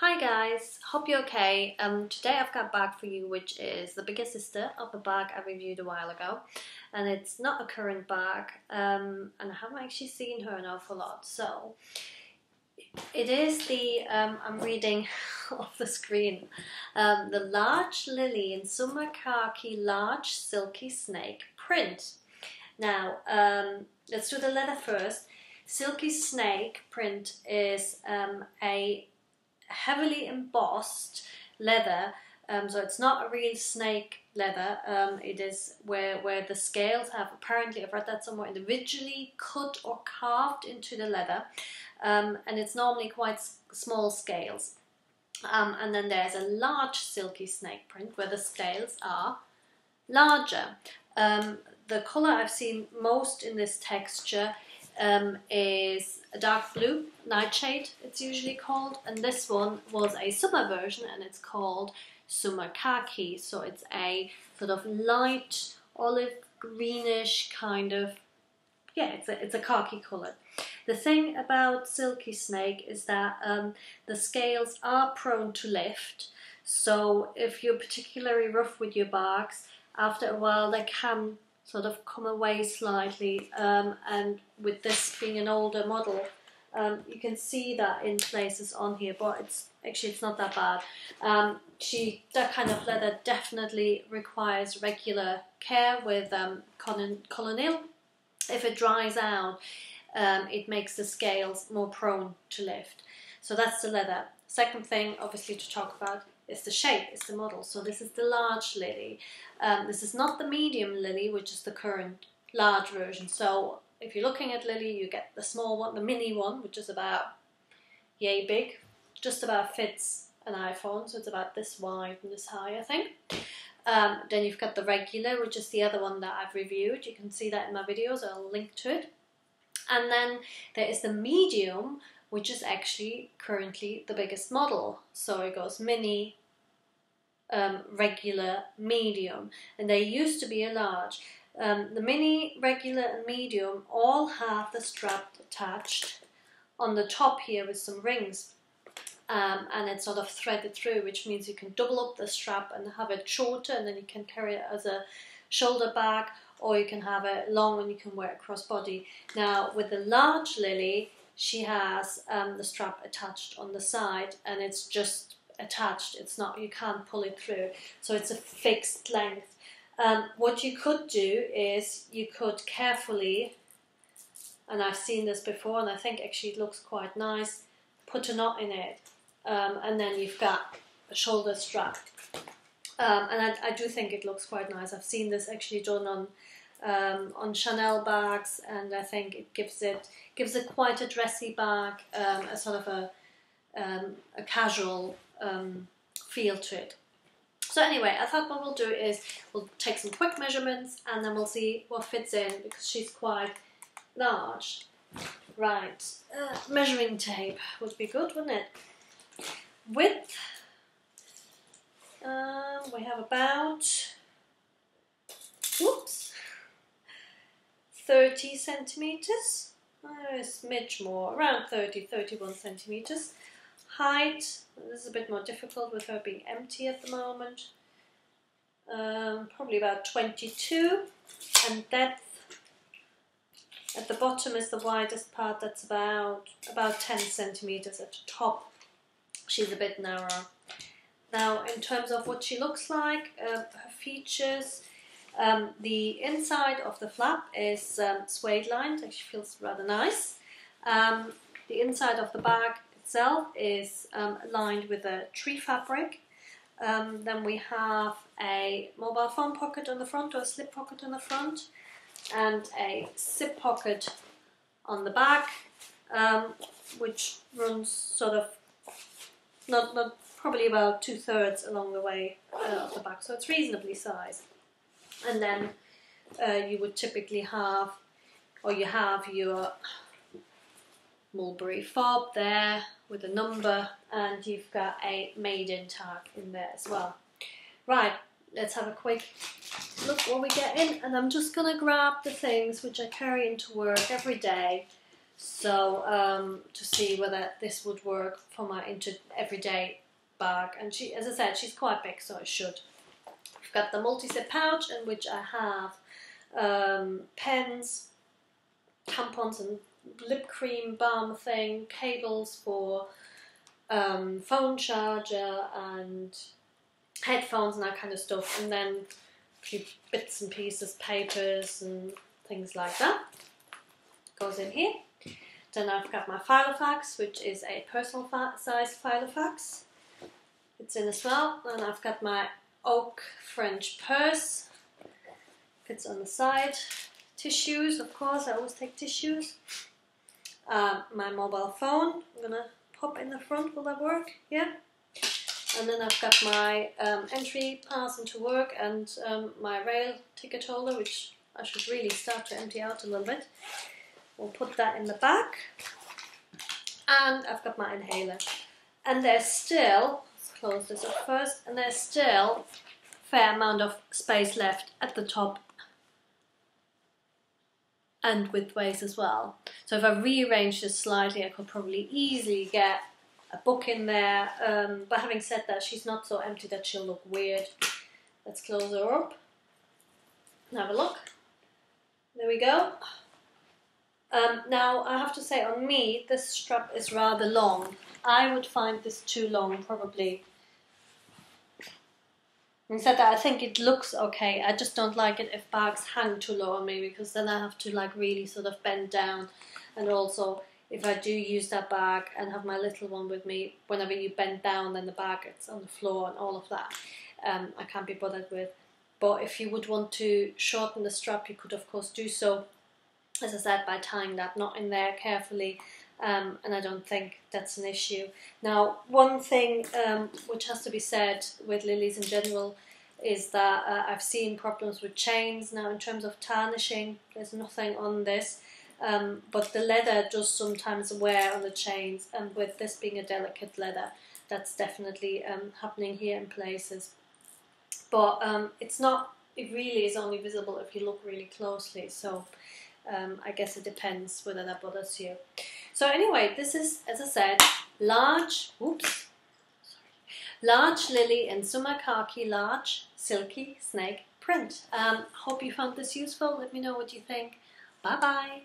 Hi guys, hope you're okay. Today I've got a bag for you which is the bigger sister of the bag I reviewed a while ago, and it's not a current bag, and I haven't actually seen her an awful lot. So it is the, I'm reading off the screen, the Large Lily in Summer Khaki Large Silky Snake print. Now, let's do the leather first. Silky Snake print is a heavily embossed leather, so it's not a real snake leather. It is where the scales have, apparently I've read that somewhere, individually cut or carved into the leather, and it's normally quite small scales. And then there's a large silky snake print where the scales are larger. The colour I've seen most in this texture is a dark blue, nightshade it's usually called, and this one was a summer version and it's called Summer Khaki, so it's a sort of light olive greenish kind of, yeah, it's a khaki colour. The thing about Silky Snake is that the scales are prone to lift, so if you're particularly rough with your bags, after a while they can sort of come away slightly, and with this being an older model, you can see that in places on here, but it's not that bad. That kind of leather definitely requires regular care with colonel. If it dries out, it makes the scales more prone to lift. So that's the leather. Second thing, obviously, to talk about is the shape, is the model. So this is the large lily. This is not the medium lily, which is the current large version. So if you're looking at lily, you get the small one, the mini one, which is about yay big, just about fits an iPhone. So it's about this wide and this high, I think. Then you've got the regular, which is the other one that I've reviewed. You can see that in my videos. I'll link to it. And then there is the medium, which is actually currently the biggest model. So it goes mini, regular, medium, and there used to be a large. The mini, regular and medium all have the strap attached on the top here with some rings, and it's sort of threaded through, which means you can double up the strap and have it shorter, and then you can carry it as a shoulder bag, or you can have it long and you can wear it crossbody. Now with the large lily, she has the strap attached on the side, and it's just attached. It's not, you can't pull it through, so it's a fixed length. What you could do is you could carefully, and I've seen this before and I think actually it looks quite nice, put a knot in it, and then you've got a shoulder strap, and I do think it looks quite nice. I've seen this actually done on Chanel bags, and I think it gives it quite a dressy bag, a sort of a casual feel to it. So anyway, I thought what we'll do is we'll take some quick measurements and then we'll see what fits in, because she's quite large. Right, measuring tape would be good, wouldn't it? Width, we have about, whoops, 30 centimeters, a smidge more, around 31 centimeters. Height, this is a bit more difficult with her being empty at the moment, probably about 22, and depth, at the bottom is the widest part, that's about 10 centimeters. At the top she's a bit narrower. Now in terms of what she looks like, her features, the inside of the flap is suede lined, actually feels rather nice. The inside of the bag itself is lined with a tree fabric. Then we have a mobile phone pocket on the front, or a slip pocket on the front, and a zip pocket on the back, which runs sort of not probably about 2/3 along the way of the back, so it's reasonably sized. And then you would typically have, or you have your Mulberry fob there with a number, and you've got a made-in tag in there as well. Right, let's have a quick look what we get in, and I'm just going to grab the things which I carry into work every day, So to see whether this would work for my everyday bag. And she, as I said, she's quite big, so it should. I've got the multi-zip pouch in which I have pens, tampons and lip cream balm thing, cables for phone charger and headphones and that kind of stuff, and then a few bits and pieces, papers and things like that goes in here. Then I've got my Filofax, which is a personal size Filofax. It's in as well. And I've got my oak French purse, fits on the side. Tissues, of course, I always take tissues. My mobile phone, I'm gonna pop in the front, will that work? Yeah. And then I've got my entry pass into work and my rail ticket holder, which I should really start to empty out a little bit. We'll put that in the back. And I've got my inhaler. And there's still, let's close this up first, and there's still a fair amount of space left at the top and widthways as well. So if I rearrange this slightly, I could probably easily get a book in there. But having said that, she's not so empty that she'll look weird. Let's close her up and have a look. There we go. Now I have to say, on me, this strap is rather long. I would find this too long, probably. Having said that, I think it looks okay. I just don't like it if bags hang too low on me, because then I have to like really sort of bend down. And also, if I do use that bag and have my little one with me, whenever you bend down, then the bag gets on the floor and all of that. I can't be bothered with. But if you would want to shorten the strap, you could of course do so, as I said, by tying that knot in there carefully. And I don't think that's an issue. Now, one thing which has to be said with Lilys in general is that I've seen problems with chains. Now, in terms of tarnishing, there's nothing on this, but the leather does sometimes wear on the chains, and with this being a delicate leather, that's definitely happening here in places. But it's not, it really is only visible if you look really closely, so I guess it depends whether that bothers you. So anyway, this is, as I said, large Lily in Summer Khaki large silky snake print. Hope you found this useful. Let me know what you think. Bye bye.